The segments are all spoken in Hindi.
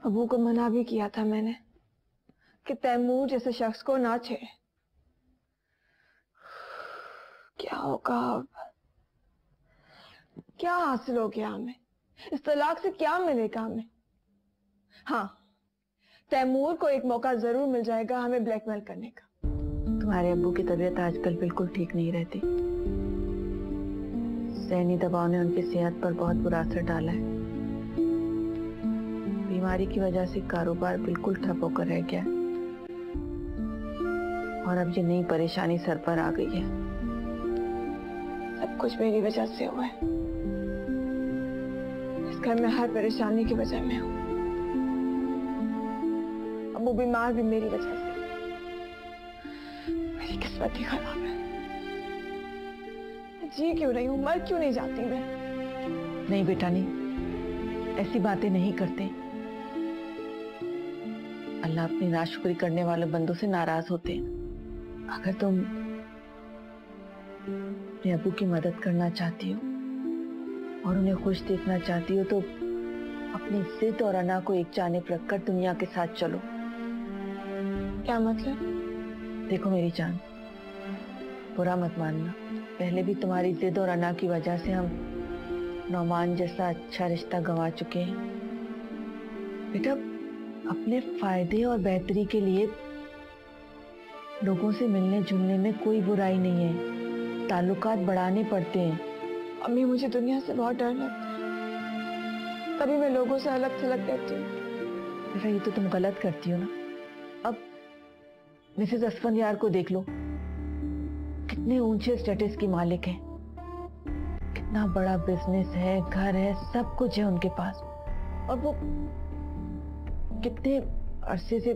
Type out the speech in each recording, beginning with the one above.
अबू को मना भी किया था मैंने कि तैमूर जैसे शख्स को ना छेड़े। क्या होगा अब? क्या हासिल हो गया हमें? इस तलाक से क्या मिलेगा हमें? हाँ, तैमूर को एक मौका जरूर मिल जाएगा हमें ब्लैकमेल करने का। तुम्हारे अब्बू की तबीयत आजकल बिल्कुल ठीक नहीं रहती। ज़हनी दबाव ने उनकी सेहत पर बहुत बुरा असर डाला है। बीमारी की वजह से कारोबार बिल्कुल ठप होकर रह गया है और अब ये नई परेशानी सर पर आ गई है। सब कुछ मेरी वजह से हुआ है। इस घर में हर परेशानी की वजह मैं हूँ। अब वो बीमार भी मेरी वजह से। मेरी किस्मत ही खराब है। जी क्यों रही हूँ, मर क्यों नहीं जाती मैं? नहीं बेटा नहीं, ऐसी बातें नहीं करते। अल्लाह अपनी नाशुक्री करने वाले बंदों से नाराज होते हैं। अगर तुम अपने अबू की मदद करना चाहती हो और उन्हें खुश देखना चाहती हो तो अपनी जिद और अना को एक जानिब रखकर दुनिया के साथ चलो। क्या मतलब? देखो मेरी जान, बुरा मत मानना, पहले भी तुम्हारी जिद और अना की वजह से हम नौमान जैसा अच्छा रिश्ता गंवा चुके हैं। बेटा, अपने फायदे और बेहतरी के लिए लोगों से मिलने जुलने में कोई बुराई नहीं है। ताल्लुकात बढ़ाने पड़ते हैं। अम्मी, मुझे दुनिया से बहुत डर लगता है, तभी मैं लोगों से अलग थलग रहती हूँ। बेटा, ये तो तुम गलत करती हो ना। अब मिसेस असफंदयार को देख लो, कितने ऊंचे स्टेटस की मालिक है, कितना बड़ा बिजनेस है, घर है, सब कुछ है उनके पास, और वो कितने अरसे से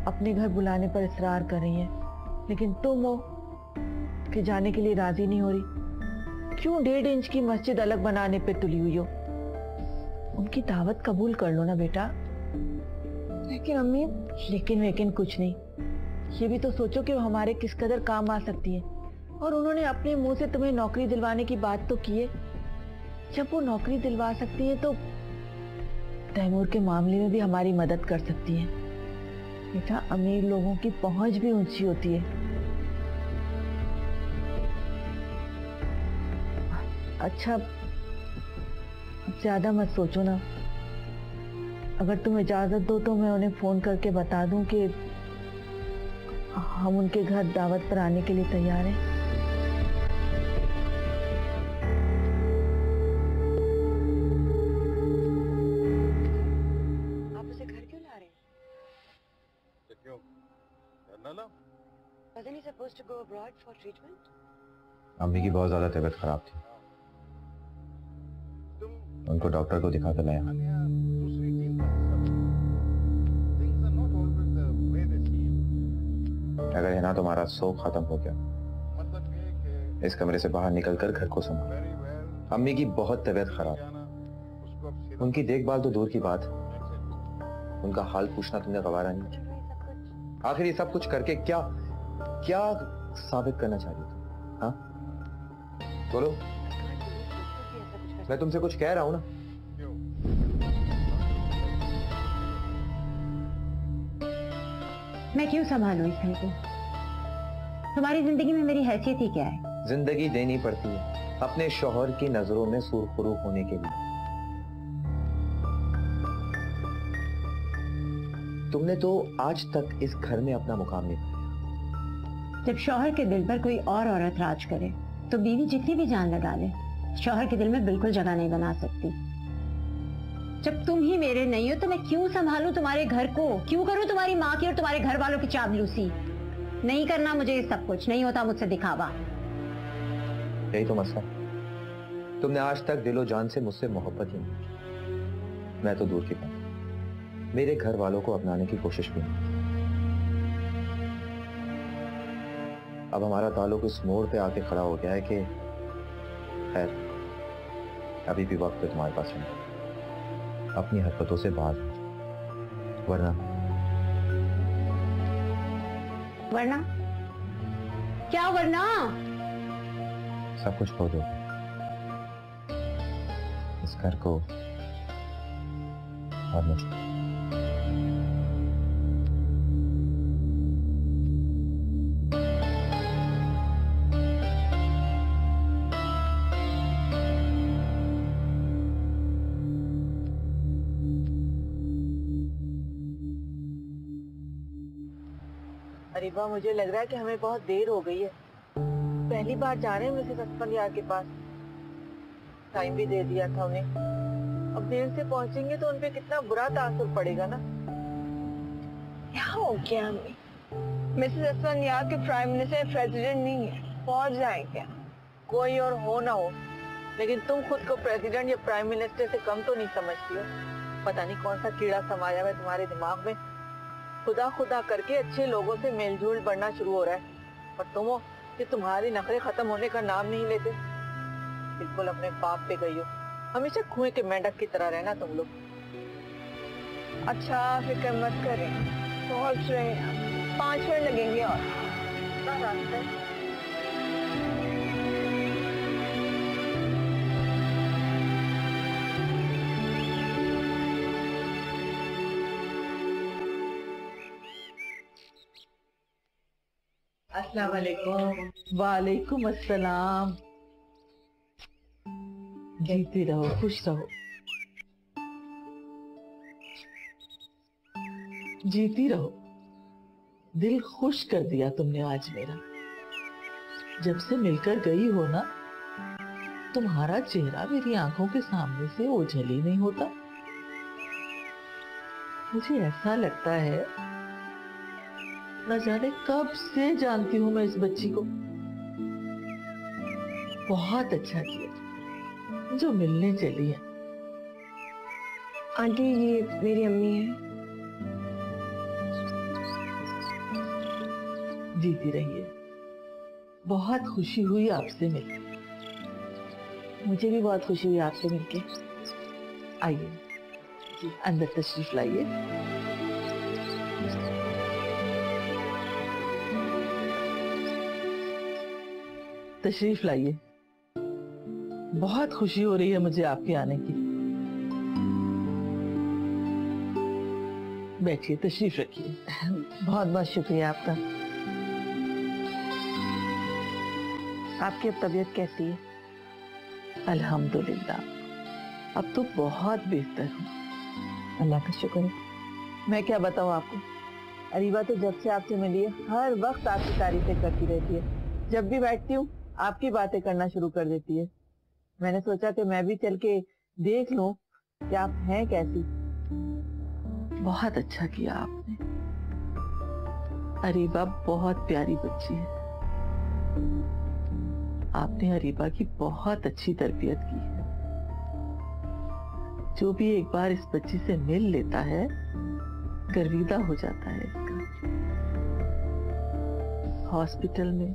अपने घर बुलाने पर इसरार कर रही हैं, लेकिन तुम हो कि जाने के लिए राजी नहीं हो रही। क्यों 1.5 इंच की मस्जिद अलग बनाने पे तुली हुई हो? उनकी दावत कबूल कर लो ना बेटा। लेकिन अम्मी, लेकिन कुछ नहीं। ये भी तो सोचो कि वो हमारे किस कदर काम आ सकती है। और उन्होंने अपने मुंह से तुम्हें नौकरी दिलवाने की बात तो की है। जब वो नौकरी दिलवा सकती है तो तैमूर के मामले में भी हमारी मदद कर सकती है। बेटा, अमीर लोगों की पहुंच भी ऊंची होती है। अच्छा, अब ज्यादा मत सोचो ना। अगर तुम इजाजत दो तो मैं उन्हें फोन करके बता दूं कि हम उनके घर दावत पर आने के लिए तैयार हैं। आप उसे घर क्यों ला रहे हैं? क्यों? ना ना। Wasn't he supposed to go abroad for treatment? अम्मी की बहुत ज्यादा तबीयत खराब थी, उनको डॉक्टर को दिखा कर लाया। अगर है ना तुम्हारा शौक खत्म हो गया। इस कमरे से बाहर निकलकर घर को संभालो। अम्मी की बहुत तबीयत खराब, उनकी देखभाल तो दूर की बात, उनका हाल पूछना तुमने गवारा नहीं किया। आखिर ये सब कुछ करके क्या क्या साबित करना चाह रही तुम? हाँ बोलो, मैं तुमसे कुछ कह रहा हूं ना। मैं क्यों संभालूं इस घर को? तुम्हारी जिंदगी में मेरी हैसियत ही क्या है? जिंदगी देनी पड़ती है अपने शौहर की नजरों में सुरखरू होने के लिए। तुमने तो आज तक इस घर में अपना मुकाम नहीं पाया। जब शौहर के दिल पर कोई और औरत राज करे तो बीवी जितनी भी जान लगा ले, शौहर के दिल में बिल्कुल जगह नहीं बना सकती। जब तुम ही मेरे नहीं हो तो मैं क्यों संभालूं तुम्हारे घर को? क्यों करूं तुम्हारी माँ की और तुम्हारे घर वालों की चापलूसी? नहीं करना मुझे ये सब कुछ, नहीं होता मुझसे दिखावा। यही तो मसला, तुमने आज तक दिलो जान से मुझसे मोहब्बत ही नहीं की। मैं तो दूर की बात, मेरे घर वालों को अपनाने की कोशिश भी नहीं। अब हमारा ताल्लुक इस मोड़ पे आके खड़ा हो गया है कि खैर अभी भी वक्त है तुम्हारे पास नहीं, अपनी हरकतों से बाज, वरना क्या वरना? सब कुछ खो दो, इस घर को और मुझे। अरीबा, मुझे लग रहा है कि हमें बहुत देर हो गई है। पहली बार जा रहे हैं मिसेस अस्फंयार के पास। टाइम भी दे दिया था उन्हें। अब देर से पहुंचेंगे तो उनपे कितना बुरा तासुर पड़ेगा ना। क्या हो गया अम्मी? मिसेस अस्फंयार के प्राइम मिनिस्टर प्रेसिडेंट नहीं है, पहुंच जाएंगे। कोई और हो ना हो, लेकिन तुम खुद को प्रेसिडेंट या प्राइम मिनिस्टर से कम तो नहीं समझती हो। पता नहीं कौन सा कीड़ा समाया है तुम्हारे दिमाग में। खुदा खुदा करके अच्छे लोगों से मेलजोल बढ़ना शुरू हो रहा है, और तुम हो कि तुम्हारे नखरे खत्म होने का नाम नहीं लेते। बिल्कुल अपने बाप पे गई हो। हमेशा कुएं के मेंढक की तरह रहना तुम लोग। अच्छा, फिक्र मत करें, पहुंच रहे हैं। 5 मिनट लगेंगे और रास्ता है। अस्सलाम वालेकुम। वालेकुम अस्सलाम। जीती रहो, खुश रहो, जीती रहो। दिल खुश कर दिया तुमने आज मेरा। जब से मिलकर गई हो ना, तुम्हारा चेहरा मेरी आंखों के सामने से ओझल ही नहीं होता। मुझे ऐसा लगता है न जाने कब से जानती हूँ मैं इस बच्ची को। बहुत अच्छा किया जो मिलने चली है। आंटी, ये मेरी अम्मी है। जीती रहिए। बहुत खुशी हुई आपसे मिलकर। मुझे भी बहुत खुशी हुई आपसे मिलके। आइए जी, अंदर तशरीफ लाइए। तशरीफ लाइए। बहुत खुशी हो रही है मुझे आपके आने की। बैठिए, तशरीफ रखिए। बहुत बहुत शुक्रिया आपका। आपकी अब तबीयत कैसी है? अल्हम्दुलिल्लाह, अब तो बहुत बेहतर हूँ। अल्लाह का शुक्र है। मैं क्या बताऊँ आपको, अरीबा तो जब से आपसे मिली है हर वक्त आपकी तारीफें करती रहती है। जब भी बैठती हूँ आपकी बातें करना शुरू कर देती है। मैंने सोचा कि मैं भी चल के देख लूं कि आप हैं कैसी। बहुत अच्छा किया आपने। अरीबा बहुत प्यारी बच्ची है। आपने अरीबा की बहुत अच्छी तरबियत की है। जो भी एक बार इस बच्ची से मिल लेता है गर्विदा हो जाता है इसका। हॉस्पिटल में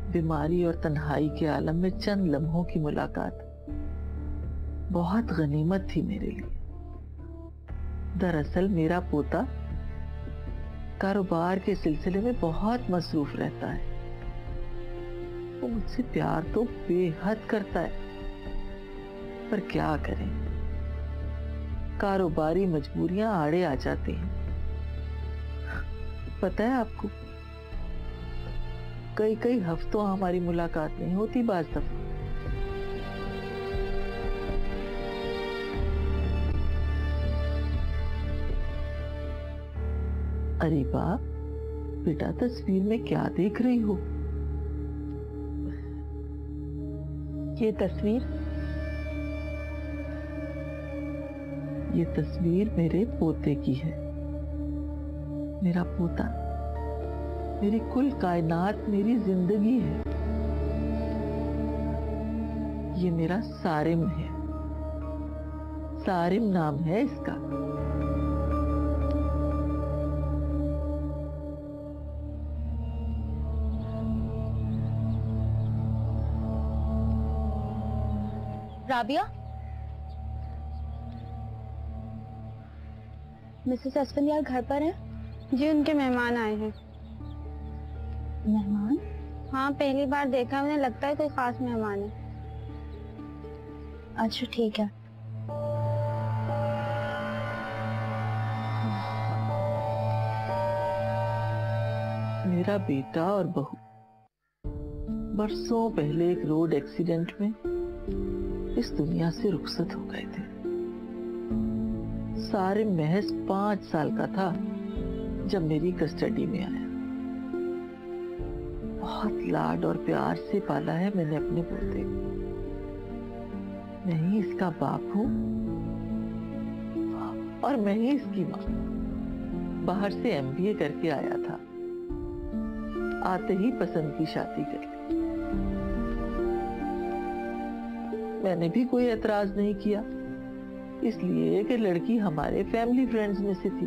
बीमारी और तन्हाई के आलम में चंद लम्हों की मुलाकात बहुत गनीमत थी मेरे लिए। दरअसल मेरा पोता कारोबार के सिलसिले में बहुत मसरूफ रहता है। वो मुझसे प्यार तो बेहद करता है, पर क्या करें, कारोबारी मजबूरियां आड़े आ जाती हैं। पता है आपको, कई कई हफ्तों हमारी मुलाकात नहीं होती बाज दफा। अरीबा, बेटा तस्वीर में क्या देख रही हो? ये तस्वीर मेरे पोते की है। मेरा पोता मेरी कुल कायनात, मेरी जिंदगी है। ये मेरा सारिम है। सारिम नाम है इसका। राबिया, मिसेस अस्फंयार घर पर हैं? जी, उनके मेहमान आए हैं। मेहमान? हाँ, पहली बार देखा, उन्हें लगता है कोई खास मेहमान है। अच्छा ठीक है। मेरा बेटा और बहू बरसों पहले एक रोड एक्सीडेंट में इस दुनिया से रुखसत हो गए थे। सारे महज 5 साल का था जब मेरी कस्टडी में आया। बहुत लाड और प्यार से पाला है मैंने अपने पोते। मैं ही इसका बाप हूं और मैं ही इसकी मां। बाहर से एमबीए करके आया था, आते ही पसंद की शादी कर ली। मैंने भी कोई एतराज नहीं किया, इसलिए कि लड़की हमारे फैमिली फ्रेंड्स में से थी।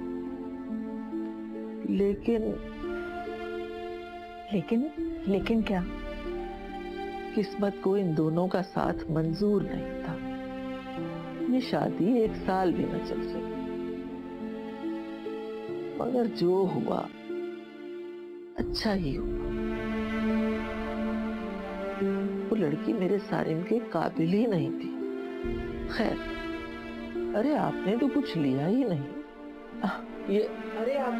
लेकिन क्या? किस्मत को इन दोनों का साथ मंजूर नहीं था। ये शादी 1 साल भी न चल सकी। मगर जो हुआ अच्छा ही हुआ। वो लड़की मेरे सारिम के काबिल ही नहीं थी। खैर, अरे आपने तो कुछ लिया ही नहीं। ये अरे आप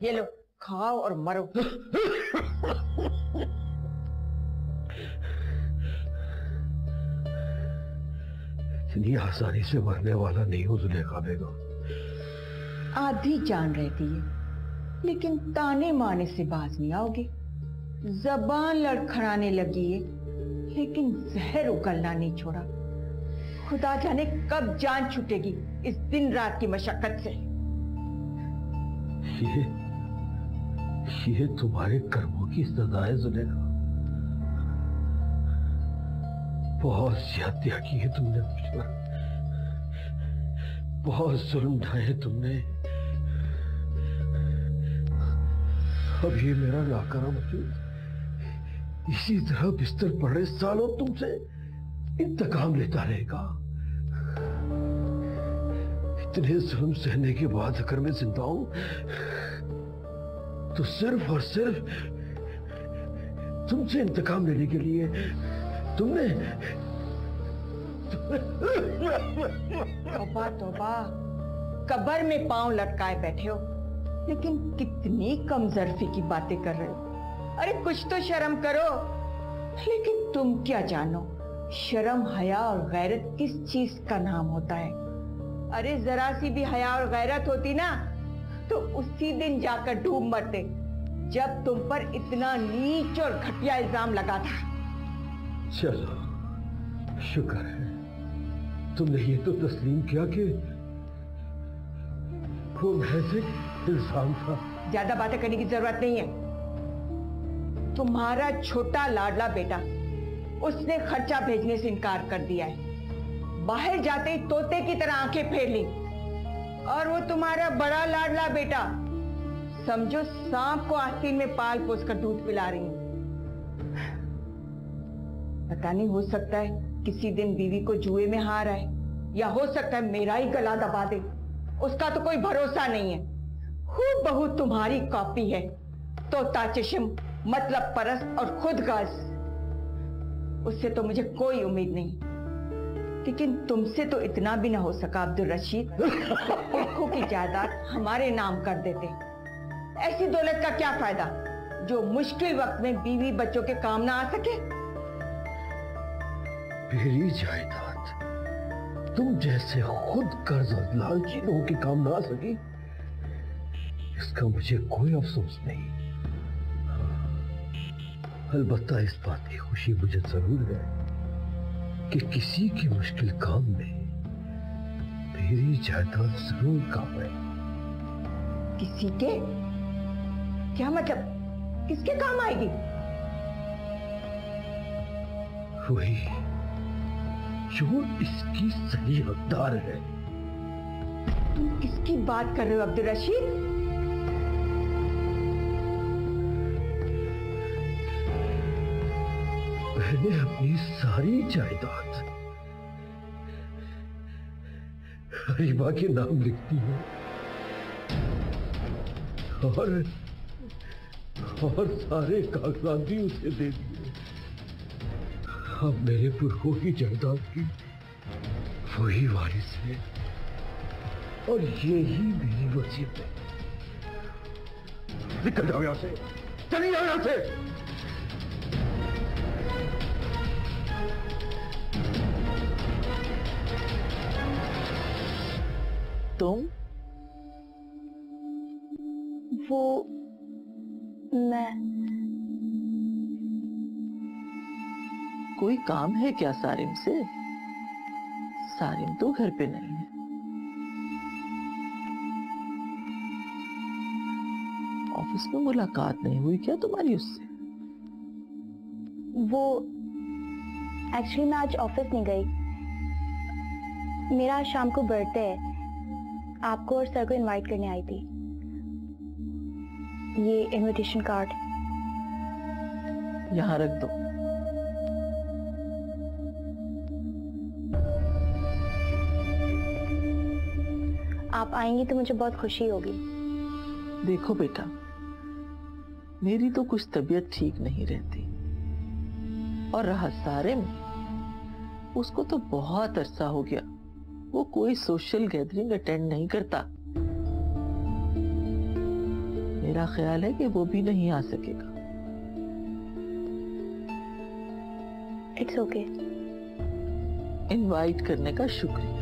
ये लो, खाओ और मरो। इतनी आसानी से मरने वाला नहीं हूं जुलेखा बेगम। आधी जान रहती है, लेकिन ताने मारने से बाज नहीं आओगे। जबान लड़खड़ाने लगी है, लेकिन जहर उगलना नहीं छोड़ा। खुदा जाने कब जान छूटेगी इस दिन रात की मशक्कत से। ये तुम्हारे कर्मों की सजा है जुलेखा। बहुत ज्यादतियां की है तुमने मुझ पर, बहुत जुल्म ढाए तुमने। अब ये मेरा नाकारा वजूद इसी तरह बिस्तर पड़े सालों तुमसे इंतकाम लेता रहेगा। इतने जुल्म सहने के बाद अगर मैं जिंदा हूं तो सिर्फ और सिर्फ तुमसे इंतकाम लेने के लिए। तुमने तौबा तौबा, कब्र में पांव लटकाए बैठे हो, लेकिन कितनी कमजोरी की बातें कर रहे हो। अरे कुछ तो शर्म करो। लेकिन तुम क्या जानो शर्म, हया और गैरत किस चीज का नाम होता है। अरे जरा सी भी हया और गैरत होती ना तो उसी दिन जाकर डूब मरते, जब तुम पर इतना नीच और घटिया इल्जाम लगा था। चलो, शुक्र है तुमने ये तो तस्लीम किया कि वो महज एक इल्जाम था। ज्यादा बातें करने की जरूरत नहीं है। तुम्हारा छोटा लाडला बेटा, उसने खर्चा भेजने से इनकार कर दिया है। बाहर जाते ही तोते की तरह आंखें फेर ली। और वो तुम्हारा बड़ा लाडला बेटा, समझो सांप को आस्तीन में पाल पोस कर दूध पिला रही है। पता नहीं, हो सकता है किसी दिन बीवी को जुए में हार आए, या हो सकता है मेरा ही गला दबा दे। उसका तो कोई भरोसा नहीं है। हूबहू तुम्हारी कॉपी है, तोता चिश्म, मतलब परस्त और खुद गर्ज। उससे तो मुझे कोई उम्मीद नहीं, लेकिन तुमसे तो इतना भी ना हो सका अब्दुल रशीद। पुरखों की जायदाद हमारे नाम कर देते। ऐसी दौलत का क्या फायदा जो मुश्किल वक्त में बीवी बच्चों के काम ना आ सके। मेरी जायदाद तुम जैसे खुद कर्ज और लालची लोगों के काम ना आ सकी, इसका मुझे कोई अफसोस नहीं। अलबत्ता इस बात की खुशी मुझे जरूर है कि किसी के मुश्किल काम में मेरी जायदाद जरूर काम है। किसी के? क्या मतलब? किसके काम आएगी? वही जो इसकी सही हकदार है। तुम किसकी बात कर रहे हो अब्दुल रशीद? मैंने अपनी सारी जायदाद हरीबा के नाम लिख दी है, और सारे कागजात भी उसे दे दिए। अब मेरे पुरखों की जायदाद की वही वारिस है और यही मेरी वसीयत है। निकल जाओ यहां से, चलिए जाओ यहां से। तुम? वो मैं। कोई काम है क्या सारिम से? सारिम तो घर पे नहीं है। ऑफिस में मुलाकात नहीं हुई क्या तुम्हारी उससे? वो एक्चुअली मैं आज ऑफिस नहीं गई। मेरा आज शाम को बर्थडे है। आपको और सर को इनवाइट करने आई थी। ये इनविटेशन कार्ड यहां रख दो। आप आएंगी तो मुझे बहुत खुशी होगी। देखो बेटा, मेरी तो कुछ तबीयत ठीक नहीं रहती, और रहा सारिम, उसको तो बहुत अरसा हो गया वो कोई सोशल गैदरिंग अटेंड नहीं करता। मेरा ख्याल है कि वो भी नहीं आ सकेगा। It's okay. इनवाइट करने का शुक्रिया।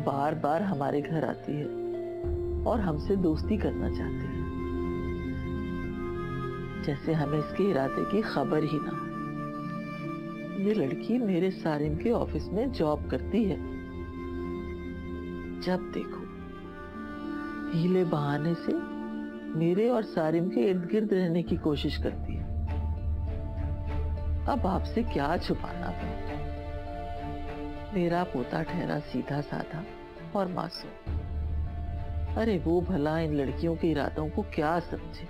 बार बार हमारे घर आती है और हमसे दोस्ती करना चाहती है, जैसे हमें इसके इरादे की खबर ही ना हो। ये लड़की मेरे सारिम के ऑफिस में जॉब करती है। जब देखो हीले बहाने से मेरे और सारिम के इर्द गिर्द रहने की कोशिश करती है। अब आपसे क्या छुपाना है? मेरा पोता ठहरा सीधा साधा और मासूम। अरे वो भला इन लड़कियों के इरादों को क्या समझे।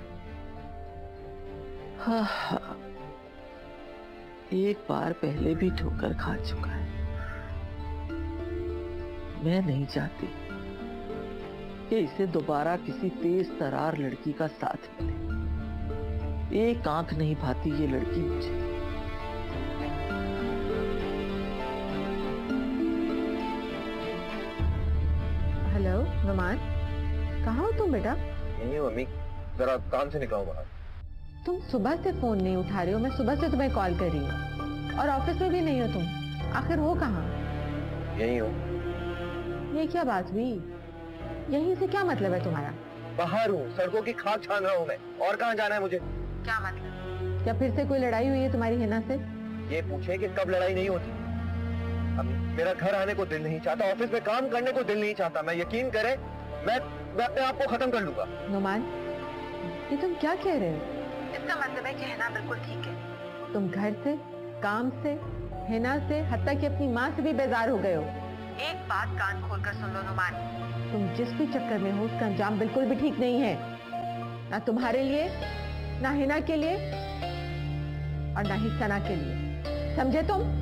हाँ, एक बार पहले भी ठोकर खा चुका है। मैं नहीं चाहती कि इसे दोबारा किसी तेज तरार लड़की का साथ मिले। एक आंख नहीं भाती ये लड़की मुझे। हेलो नुमान, कहाँ हो तुम बेटा? नहीं मम्मी, जरा काम से निकला हूं बाहर। तुम सुबह से फोन नहीं उठा रहे हो। मैं सुबह से तुम्हें कॉल कर रही हूँ और ऑफिस में भी नहीं हो तुम। आखिर हो कहाँ? यहीं हूँ। ये क्या बात हुई? यहीं से क्या मतलब है तुम्हारा? बाहर हूँ, सड़कों की खाक छान रहा हूँ मैं। और कहाँ जाना है मुझे? क्या मतलब? क्या फिर से कोई लड़ाई हुई है तुम्हारी हिना से? ये पूछे कि कब लड़ाई नहीं होती। अब मेरा घर आने को दिल नहीं चाहता, ऑफिस में काम करने को दिल नहीं चाहता। मैं यकीन करें, मैं अपने आप को खत्म कर लूंगा। नुमान, ये तुम क्या कह रहे हो? इसका मतलब है कि हिना बिल्कुल ठीक है। तुम घर से, काम से, हिना से, हत्ता कि अपनी माँ से भी बेजार हो गए हो। एक बात कान खोलकर सुन लो नुमान, तुम जिस भी चक्कर में हो उसका अंजाम बिल्कुल भी ठीक नहीं है। ना तुम्हारे लिए, ना हिना के लिए, और ना ही सना के लिए। समझे तुम?